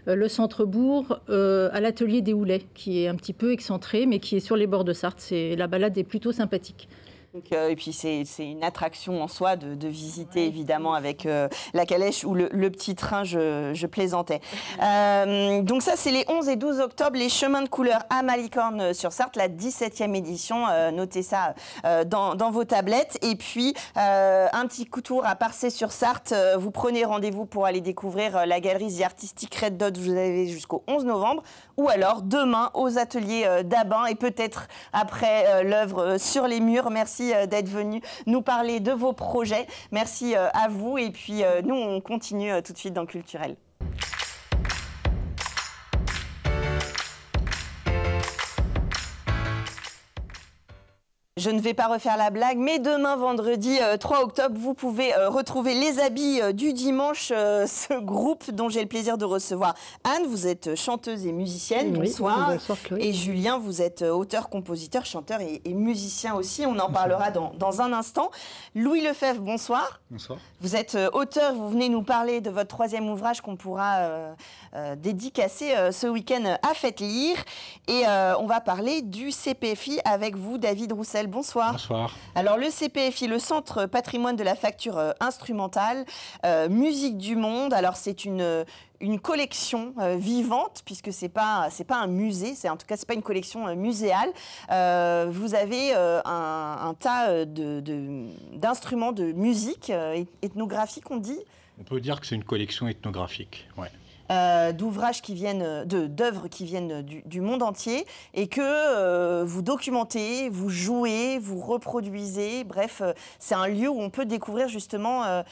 le centre-bourg à l'atelier des Houlets, qui est un petit peu excentré, mais qui est sur les bords de Sarthe. La balade est plutôt sympathique. Donc, et puis c'est une attraction en soi de visiter évidemment avec la calèche ou le petit train, je plaisantais. Donc ça c'est les 11 et 12 octobre, les chemins de couleur à Malicorne-sur-Sarthe, la 17e édition, notez ça dans vos tablettes. Et puis un petit coup tour à Parçay-sur-Sarthe, vous prenez rendez-vous pour aller découvrir la galerie artistique Red Dot, vous avez jusqu'au 11 novembre, ou alors demain aux ateliers d'Abin et peut-être après l'œuvre Sur les murs. Merci d'être venu nous parler de vos projets. Merci à vous. Et puis, nous, on continue tout de suite dans Culturel. Je ne vais pas refaire la blague, mais demain, vendredi 3 octobre, vous pouvez retrouver les habits du dimanche, ce groupe dont j'ai le plaisir de recevoir Anne. Vous êtes chanteuse et musicienne, bonsoir. Oui, bonsoir Chloé. Et Julien, vous êtes auteur, compositeur, chanteur et musicien aussi. On en parlera dans un instant. Louis Lefebvre, bonsoir. Bonsoir. Vous êtes auteur, vous venez nous parler de votre 3e ouvrage qu'on pourra dédicacer ce week-end à Faites Lire. Et on va parler du CPFI avec vous, David Roussel. Bonsoir. Bonsoir. Alors le CPFI, le Centre Patrimoine de la Facture Instrumentale, Musique du Monde. Alors c'est une collection vivante, puisque c'est pas un musée, en tout cas c'est pas une collection muséale. Vous avez un tas d'instruments de musique ethnographique, on dit. On peut dire que c'est une collection ethnographique, ouais. D'ouvrages qui viennent, d'œuvres qui viennent du monde entier et que vous documentez, vous jouez, vous reproduisez. Bref, c'est un lieu où on peut découvrir justement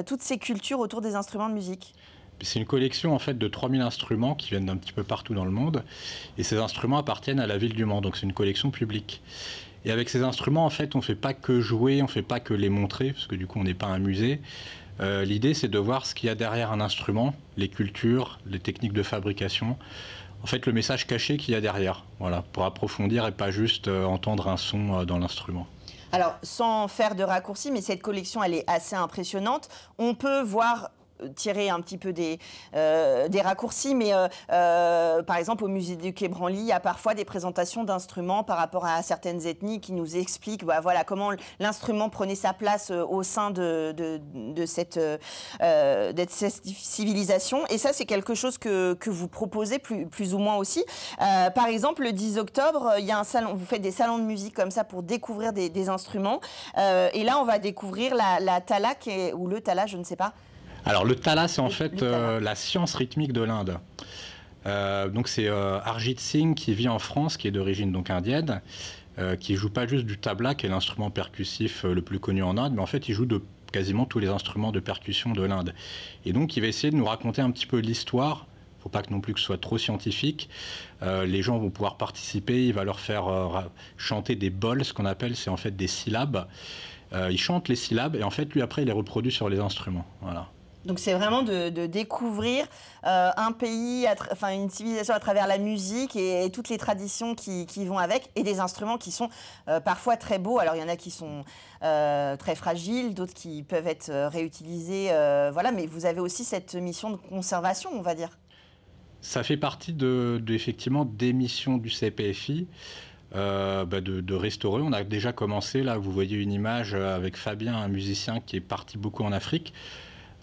toutes ces cultures autour des instruments de musique. C'est une collection en fait de 3000 instruments qui viennent d'un petit peu partout dans le monde et ces instruments appartiennent à la ville du Mans, donc c'est une collection publique. Et avec ces instruments, en fait, on ne fait pas que jouer, on ne fait pas que les montrer, parce que du coup, on n'est pas un musée. L'idée, c'est de voir ce qu'il y a derrière un instrument, les cultures, les techniques de fabrication, en fait, le message caché qu'il y a derrière, voilà, pour approfondir et pas juste entendre un son dans l'instrument. Alors, sans faire de raccourci, mais cette collection, elle est assez impressionnante. On peut voir tirer un petit peu des raccourcis, mais par exemple au musée du Quai Branly, il y a parfois des présentations d'instruments par rapport à certaines ethnies qui nous expliquent voilà, comment l'instrument prenait sa place au sein de cette civilisation. Et ça, c'est quelque chose que vous proposez plus ou moins aussi. Par exemple, le 10 octobre, il y a un salon, vous faites des salons de musique comme ça pour découvrir des instruments. Et là, on va découvrir la thala, ou le thala, je ne sais pas. Alors le thala, c'est en fait la science rythmique de l'Inde. Donc c'est Arjit Singh qui vit en France, qui est d'origine donc indienne, qui joue pas juste du tabla, qui est l'instrument percussif le plus connu en Inde, mais en fait il joue de quasiment tous les instruments de percussion de l'Inde. Et donc il va essayer de nous raconter un petit peu l'histoire. Il ne faut pas que non plus que ce soit trop scientifique. Les gens vont pouvoir participer, il va leur faire chanter des bols, ce qu'on appelle, c'est en fait des syllabes. Il chante les syllabes et en fait lui après il les reproduit sur les instruments. Voilà. Donc c'est vraiment de découvrir un pays, une civilisation à travers la musique et toutes les traditions qui vont avec, et des instruments qui sont parfois très beaux. Alors il y en a qui sont très fragiles, d'autres qui peuvent être réutilisés, voilà. Mais vous avez aussi cette mission de conservation, on va dire. Ça fait partie effectivement des missions du CPFI. De restaurer. On a déjà commencé, là vous voyez une image avec Fabien, un musicien qui est parti beaucoup en Afrique.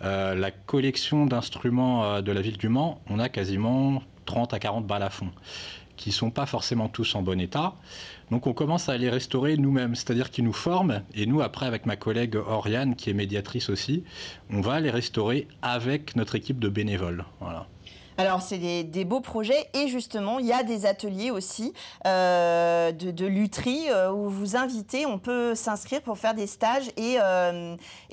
La collection d'instruments de la ville du Mans, on a quasiment 30 à 40 balafons qui ne sont pas forcément tous en bon état. Donc on commence à les restaurer nous-mêmes, c'est-à-dire qu'ils nous forment, et nous après avec ma collègue Oriane, qui est médiatrice aussi, on va les restaurer avec notre équipe de bénévoles. Voilà. Alors, c'est des beaux projets et justement, il y a des ateliers aussi de lutherie où vous invitez, on peut s'inscrire pour faire des stages et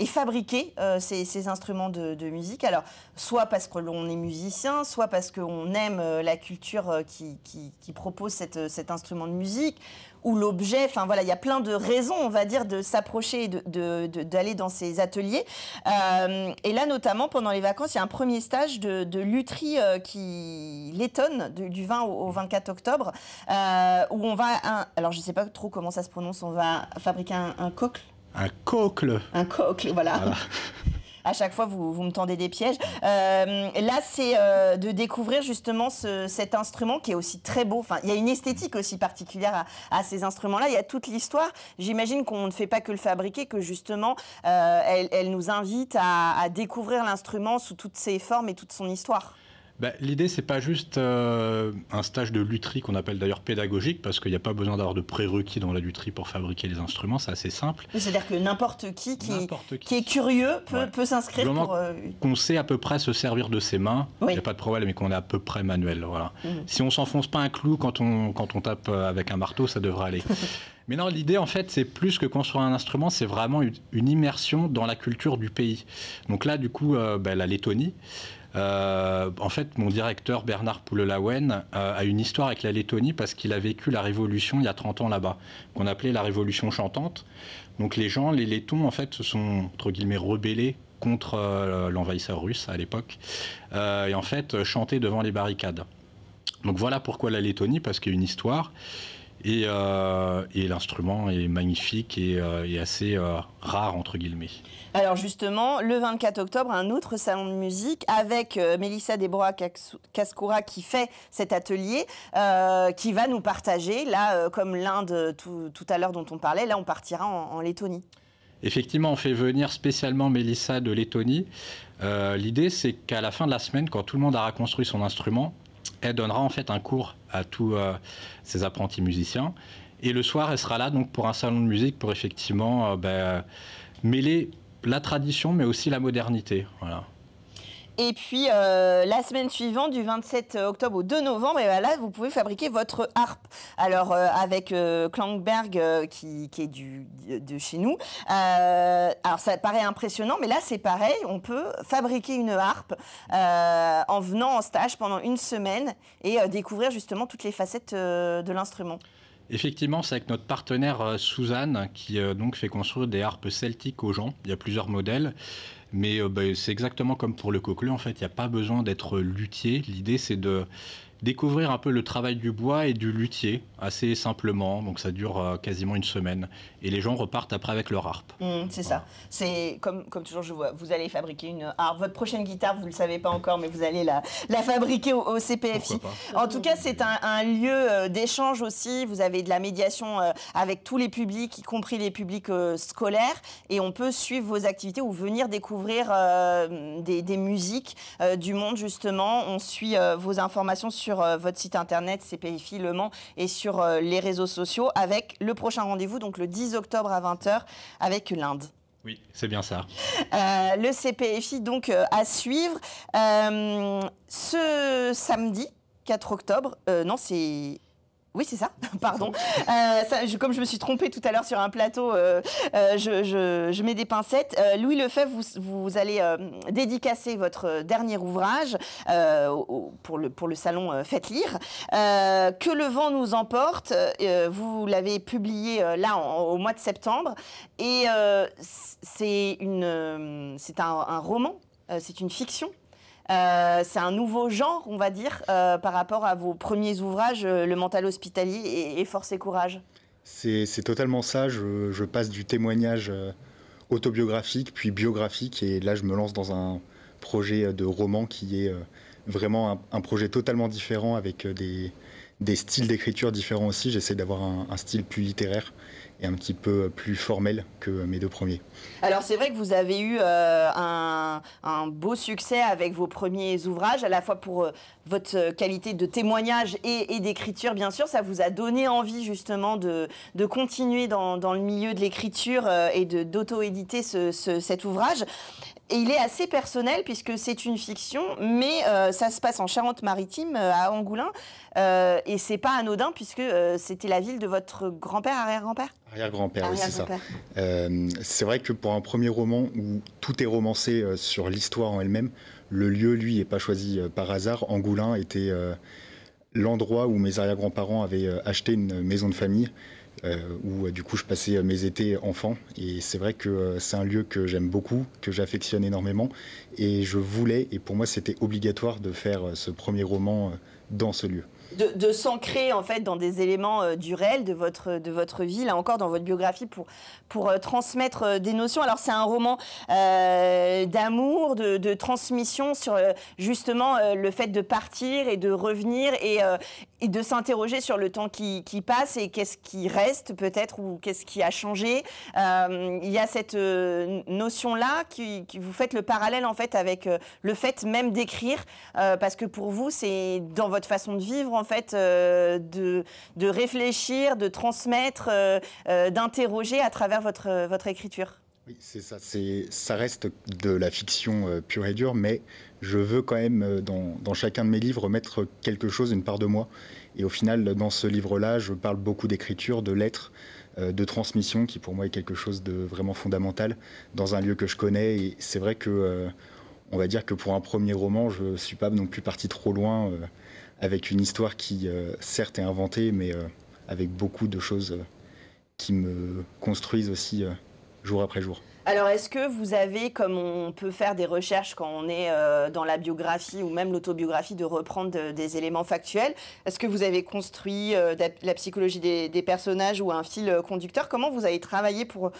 fabriquer ces instruments de musique. Alors, soit parce que l'on est musicien, soit parce qu'on aime la culture qui propose cet instrument de musique, ou l'objet, enfin voilà, il y a plein de raisons, on va dire, de s'approcher et d'aller dans ces ateliers. Et là, notamment, pendant les vacances, il y a un premier stage de lutherie qui Lettonne du 20 au 24 octobre, où on va, alors je ne sais pas trop comment ça se prononce, on va fabriquer un cocle. Un cocle. Un cocle, voilà. À chaque fois, vous me tendez des pièges. Là, c'est de découvrir justement cet instrument qui est aussi très beau. Enfin, il y a une esthétique aussi particulière à ces instruments-là. Il y a toute l'histoire. J'imagine qu'on ne fait pas que le fabriquer, que justement, elle nous invite à découvrir l'instrument sous toutes ses formes et toute son histoire. L'idée, c'est pas juste un stage de lutherie qu'on appelle d'ailleurs pédagogique, parce qu'il n'y a pas besoin d'avoir de prérequis dans la lutherie pour fabriquer les instruments, c'est assez simple. C'est-à-dire que n'importe qui est curieux peut s'inscrire pour... qu'on sait à peu près se servir de ses mains, il n'y a pas de problème, mais qu'on est à peu près manuel. Voilà. Si on s'enfonce pas un clou quand on tape avec un marteau, ça devrait aller. Mais non, l'idée, en fait, c'est plus que construire un instrument, c'est vraiment une immersion dans la culture du pays. Donc là, du coup, la Lettonie, en fait, mon directeur Bernard Poulelaouen a une histoire avec la Lettonie parce qu'il a vécu la révolution il y a 30 ans là-bas, qu'on appelait la révolution chantante. Donc les Lettons, en fait, se sont, entre guillemets, rebellés contre l'envahisseur russe à l'époque, et en fait, chantaient devant les barricades. Donc voilà pourquoi la Lettonie, parce qu'il y a une histoire. Et l'instrument est magnifique et assez rare, entre guillemets. Alors justement, le 24 octobre, un autre salon de musique avec Mélissa Desbrois-Cascoura qui fait cet atelier, qui va nous partager, là, comme l'Inde tout à l'heure dont on parlait, là on partira en Lettonie. Effectivement, on fait venir spécialement Mélissa de Lettonie. L'idée, c'est qu'à la fin de la semaine, quand tout le monde aura construit son instrument, elle donnera en fait un cours à tous ses apprentis musiciens. Et le soir, elle sera là donc, pour un salon de musique pour effectivement mêler la tradition mais aussi la modernité. Voilà. Et puis, la semaine suivante, du 27 octobre au 2 novembre, et là, vous pouvez fabriquer votre harpe. Alors, avec Klangberg, qui est de chez nous. Alors, ça paraît impressionnant, mais là, c'est pareil. On peut fabriquer une harpe en venant en stage pendant une semaine et découvrir justement toutes les facettes de l'instrument. Effectivement, c'est avec notre partenaire Suzanne qui donc fait construire des harpes celtiques aux gens. Il y a plusieurs modèles. Mais c'est exactement comme pour le coquelin, en fait, il n'y a pas besoin d'être luthier. L'idée, c'est de découvrir un peu le travail du bois et du luthier, assez simplement. Donc ça dure quasiment une semaine. Et les gens repartent après avec leur harpe. C'est ça. C'est comme toujours, je vois, vous allez fabriquer une harpe. Votre prochaine guitare, vous ne le savez pas encore, mais vous allez la fabriquer au CPFI. En tout cas, c'est un lieu d'échange aussi. Vous avez de la médiation avec tous les publics, y compris les publics scolaires. Et on peut suivre vos activités ou venir découvrir des musiques du monde, justement. On suit vos informations sur votre site internet CPFI Le Mans et sur les réseaux sociaux avec le prochain rendez-vous, donc le 10 octobre à 20h avec l'Inde. Oui, c'est bien ça. Le CPFI donc à suivre. Ce samedi 4 octobre, non c'est... Oui, c'est ça, pardon. Comme je me suis trompée tout à l'heure sur un plateau, je mets des pincettes. Louis Lefebvre, vous allez dédicacer votre dernier ouvrage pour le salon Faites Lire. Que le vent nous emporte, vous l'avez publié là au mois de septembre. Et c'est un roman, c'est une fiction. C'est un nouveau genre, on va dire, par rapport à vos premiers ouvrages, Le mental hospitalier et Force et courage. C'est totalement ça. Je passe du témoignage autobiographique puis biographique, et là je me lance dans un projet de roman qui est vraiment un projet totalement différent, avec des styles d'écriture différents aussi. J'essaie d'avoir un style plus littéraire et un petit peu plus formel que mes deux premiers. Alors c'est vrai que vous avez eu un beau succès avec vos premiers ouvrages, à la fois pour votre qualité de témoignage et d'écriture, bien sûr. Ça vous a donné envie justement de continuer dans le milieu de l'écriture et d'auto-éditer cet ouvrage. Et il est assez personnel puisque c'est une fiction, mais ça se passe en Charente-Maritime, à Angoulins. Et c'est pas anodin puisque c'était la ville de votre grand-père, arrière-grand-père ? Arrière-grand-père, oui, c'est ça. C'est vrai que pour un premier roman où tout est romancé sur l'histoire en elle-même, le lieu, lui, n'est pas choisi par hasard. Angoulins était l'endroit où mes arrière-grands-parents avaient acheté une maison de famille. où du coup je passais mes étés enfant. Et c'est vrai que c'est un lieu que j'aime beaucoup, que j'affectionne énormément. Et je voulais, et pour moi c'était obligatoire de faire ce premier roman dans ce lieu. De s'ancrer en fait dans des éléments du réel de votre vie, là encore dans votre biographie, pour transmettre des notions. Alors c'est un roman d'amour, de transmission sur justement le fait de partir et de revenir et de s'interroger sur le temps qui passe et qu'est-ce qui reste peut-être ou qu'est-ce qui a changé. Il y a cette notion-là qui vous faites le parallèle en fait avec le fait même d'écrire, parce que pour vous c'est dans votre façon de vivre en fait, de réfléchir, de transmettre, d'interroger à travers votre écriture. Oui, c'est ça. Ça reste de la fiction pure et dure, mais je veux quand même, dans chacun de mes livres, mettre quelque chose, une part de moi. Et au final, dans ce livre-là, je parle beaucoup d'écriture, de lettres, de transmission, qui pour moi est quelque chose de vraiment fondamental dans un lieu que je connais. Et c'est vrai que, on va dire que pour un premier roman, je ne suis pas non plus parti trop loin, avec une histoire qui, certes, est inventée, mais avec beaucoup de choses qui me construisent aussi jour après jour. Alors, est-ce que vous avez, comme on peut faire des recherches quand on est dans la biographie ou même l'autobiographie, de reprendre des éléments factuels, est-ce que vous avez construit la psychologie des personnages ou un fil conducteur? Comment vous avez travaillé pour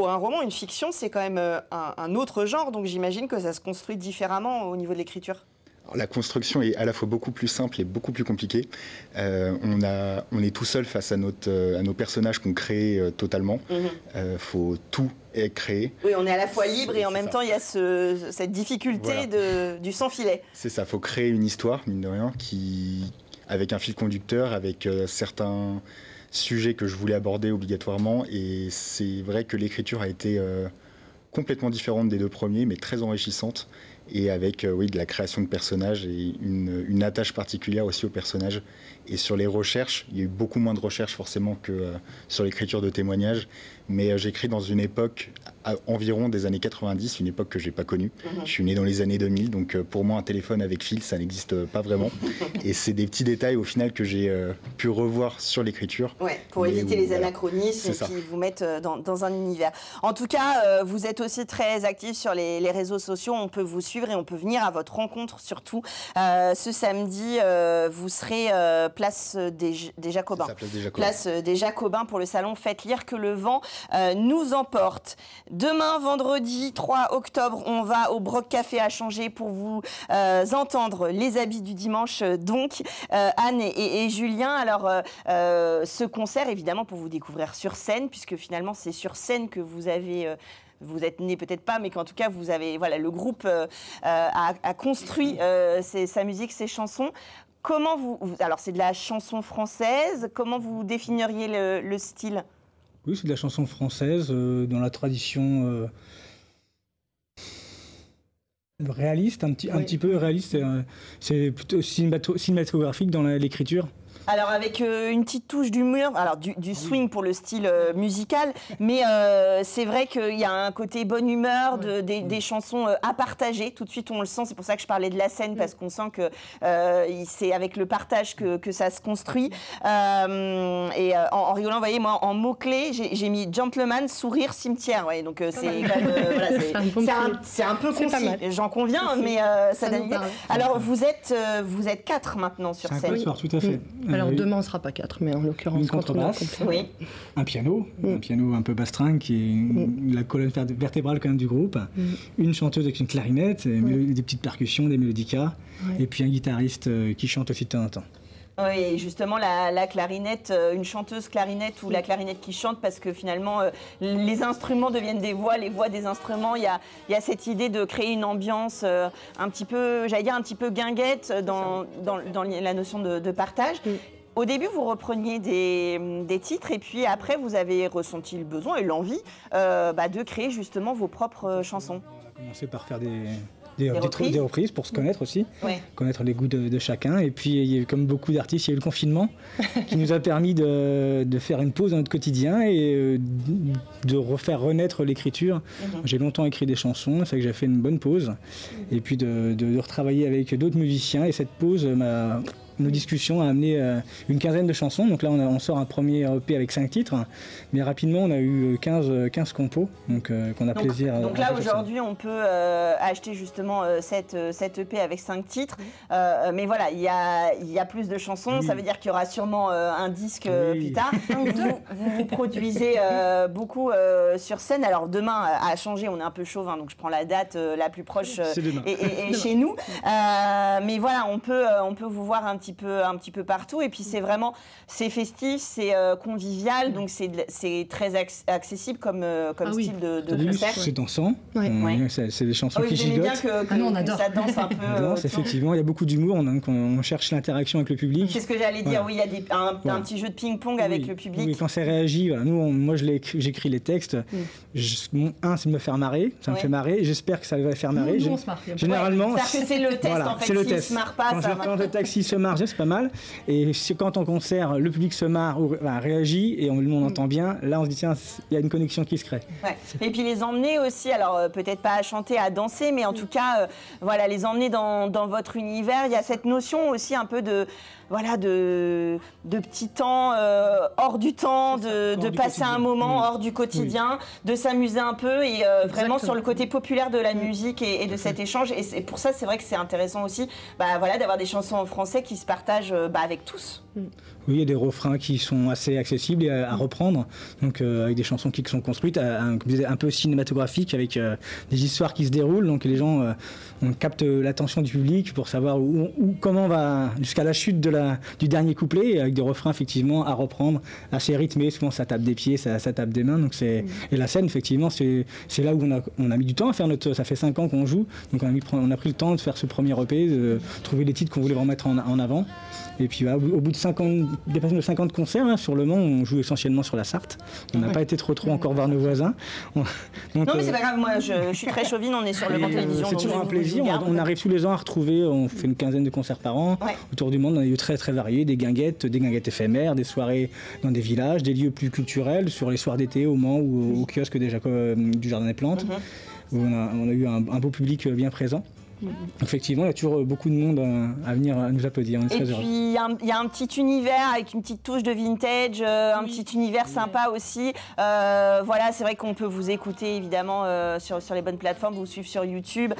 un roman? Une fiction, c'est quand même un autre genre, donc j'imagine que ça se construit différemment au niveau de l'écriture. La construction est à la fois beaucoup plus simple et beaucoup plus compliquée. On est tout seul face à nos personnages qu'on crée totalement. Faut tout créer. Oui, on est à la fois libre et en même temps il y a cette difficulté du sans-filet. C'est ça, faut créer une histoire, mine de rien, avec un fil conducteur, avec certains sujets que je voulais aborder obligatoirement. Et c'est vrai que l'écriture a été complètement différente des deux premiers, mais très enrichissante. Et avec de la création de personnages et une attache particulière aussi aux personnages. Et sur les recherches, il y a eu beaucoup moins de recherches forcément que sur l'écriture de témoignages, mais j'écris dans une époque environ des années 90, une époque que je n'ai pas connue. Je suis né dans les années 2000, donc pour moi un téléphone avec fil, ça n'existe pas vraiment. Et c'est des petits détails au final que j'ai pu revoir sur l'écriture. Ouais, pour éviter les anachronismes qui vous mettent dans un univers. En tout cas, vous êtes aussi très actif sur les réseaux sociaux, on peut vous suivre et on peut venir à votre rencontre surtout. Ce samedi, vous serez place des Jacobins. Ça, place des Jacobins. Place des Jacobins pour le salon Faites lire que le vent nous emporte. Demain, vendredi 3 octobre, on va au Broc Café à Changer pour vous entendre les habits du dimanche. Donc, Anne et Julien. Alors, ce concert, évidemment, pour vous découvrir sur scène, puisque finalement, c'est sur scène que vous avez... vous êtes né peut-être pas, mais qu'en tout cas, vous avez, le groupe a construit sa musique, ses chansons. Comment alors, c'est de la chanson française. Comment vous définiriez le style? Oui, c'est de la chanson française, dans la tradition réaliste, un petit peu réaliste. C'est plutôt cinématographique dans l'écriture. Alors avec une petite touche d'humour, alors du swing pour le style musical, mais c'est vrai qu'il y a un côté bonne humeur, des chansons à partager. Tout de suite on le sent, c'est pour ça que je parlais de la scène, parce qu'on sent que c'est avec le partage que ça se construit. Et en rigolant, vous voyez, moi en mots-clés, j'ai mis gentleman, sourire, cimetière. Ouais, donc c'est quand même, c'est un peu concis, j'en conviens, mais ça donne idée. Alors vous êtes 4 maintenant sur scène. C'est un tout à fait. Alors demain on ne sera pas 4, mais en l'occurrence une contrebasse, un piano un peu bastringue qui est la colonne vertébrale quand même du groupe, une chanteuse avec une clarinette, des petites percussions, des mélodicas, et puis un guitariste qui chante aussi de temps en temps. Oui, justement, la clarinette, une chanteuse clarinette ou la clarinette qui chante, parce que finalement, les instruments deviennent des voix, les voix des instruments. Il y a cette idée de créer une ambiance un petit peu, j'allais dire, un petit peu guinguette dans la notion de partage. Au début, vous repreniez des titres et puis après, vous avez ressenti le besoin et l'envie de créer justement vos propres chansons. On a commencé par faire des reprises pour se connaître aussi, connaître les goûts de chacun. Et puis, comme beaucoup d'artistes, il y a eu le confinement qui nous a permis de faire une pause dans notre quotidien et de refaire renaître l'écriture. J'ai longtemps écrit des chansons, c'est que j'ai fait une bonne pause. Et puis de retravailler avec d'autres musiciens. Et cette pause m'a nos discussions a amené une quinzaine de chansons. Donc là, on sort un premier EP avec 5 titres. Mais rapidement, on a eu 15 compos qu'on a plaisir à... Donc là, aujourd'hui, on peut acheter justement cette EP avec 5 titres. Mais voilà, il y a plus de chansons. Oui. Ça veut dire qu'il y aura sûrement un disque plus tard. Vous produisez beaucoup sur scène. Alors demain a changé, on est un peu chauvin, donc je prends la date la plus proche et chez nous. Mais voilà, on peut vous voir un petit peu partout. Et puis c'est festif, c'est convivial, donc c'est très accessible comme style de concert. C'est dansant. C'est des chansons qui gigotent. Bien que ça danse un peu. Effectivement, il y a beaucoup d'humour. On cherche l'interaction avec le public. C'est ce que j'allais dire. Oui, il y a un petit jeu de ping-pong avec le public. Oui, quand c'est réagi, voilà. Moi, j'écris les textes. C'est de me faire marrer. Ça me fait marrer. J'espère que ça va faire marrer. On se marre. Généralement, c'est le test. En fait, c'est le test. Se marre pas, quand le texte se marre, c'est pas mal. Et quand en concert, le public se marre ou réagit et on entend bien, là, on se dit tiens, il y a une connexion qui se crée. Ouais. Et puis les emmener aussi. Alors peut-être pas à chanter, à danser, mais en tout cas, voilà, les emmener dans votre univers. Il y a cette notion aussi un peu de petits temps hors du temps, de passer un moment hors du quotidien, de s'amuser un peu et vraiment sur le côté populaire de la musique et de cet échange. Et pour ça, c'est vrai que c'est intéressant aussi d'avoir des chansons en français qui se partagent avec tous. Oui, il y a des refrains qui sont assez accessibles et à reprendre, donc avec des chansons qui sont construites, un peu cinématographiques, avec des histoires qui se déroulent, donc les gens on capte l'attention du public pour savoir comment on va jusqu'à la chute du dernier couplet, avec des refrains effectivement à reprendre, assez rythmés, souvent ça tape des pieds, ça tape des mains, donc et la scène effectivement c'est là où on a mis du temps à faire ça fait 5 ans qu'on joue, donc on a pris le temps de faire ce premier EP, de trouver les titres qu'on voulait vraiment mettre en avant. Et puis au bout de 50 concerts sur Le Mans, on joue essentiellement sur la Sarthe. On n'a pas été trop encore voir nos voisins. Non mais c'est pas grave, moi je suis très chauvine, on est sur Le Mans Télévision. C'est toujours un plaisir, on arrive tous les ans à retrouver, on fait une quinzaine de concerts par an. Autour du monde, on a des lieux très très variés, des guinguettes éphémères, des soirées dans des villages, des lieux plus culturels, sur les soirs d'été au Mans ou au kiosque du Jardin des Plantes, où on a eu un beau public bien présent. Effectivement, il y a toujours beaucoup de monde à venir nous applaudir. On est très heureux. Et puis, il y a un petit univers avec une petite touche de vintage, un petit univers sympa aussi. Voilà, c'est vrai qu'on peut vous écouter évidemment sur les bonnes plateformes, vous suivre sur YouTube,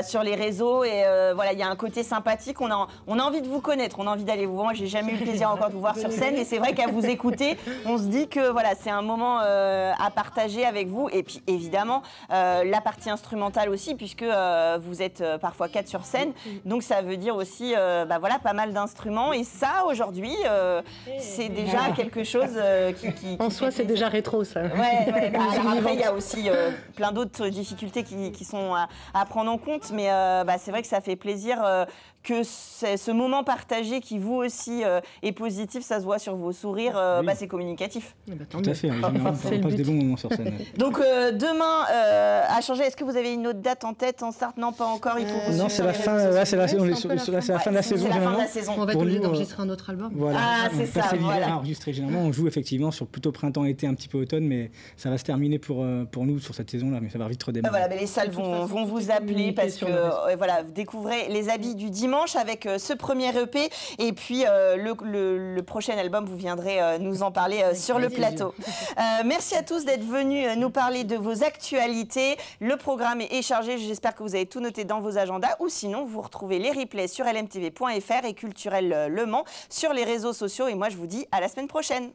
sur les réseaux. Et voilà, il y a un côté sympathique. On a envie de vous connaître, on a envie d'aller vous voir. Moi, j'ai jamais eu le plaisir encore de vous voir sur scène. Et c'est vrai qu'à vous écouter, on se dit que voilà, c'est un moment à partager avec vous. Et puis, évidemment, la partie instrumentale aussi, puisque vous êtes parfois 4 sur scène, donc ça veut dire aussi voilà, pas mal d'instruments, et ça aujourd'hui c'est déjà quelque chose qui en soi c'est déjà rétro ça. Alors après il y a aussi plein d'autres difficultés qui sont à prendre en compte, mais c'est vrai que ça fait plaisir que ce moment partagé qui vous aussi est positif, ça se voit sur vos sourires, c'est communicatif. Tout à fait, on passe des bons moments sur scène. Donc demain à changer, est-ce que vous avez une autre date en tête en Sarthe? Non, pas encore, il faut vous non, c'est la fin, c'est la fin de la saison. On va être obligé d'enregistrer un autre album. Voilà. Ah, c'est ça. Voilà. Enregistrer généralement, on joue effectivement sur plutôt printemps-été, un petit peu automne, mais ça va se terminer pour nous sur cette saison-là, mais ça va vite redémarrer. Voilà, mais les salles vont vous appeler parce que voilà, vous découvrez les habits du dimanche avec ce premier EP, et puis le prochain album, vous viendrez nous en parler sur le plateau. Merci à tous d'être venus nous parler de vos actualités. Le programme est chargé, j'espère que vous avez tout noté dans vos agendas, ou sinon vous retrouvez les replays sur lmtv.fr et Culturel Le Mans sur les réseaux sociaux, et moi je vous dis à la semaine prochaine.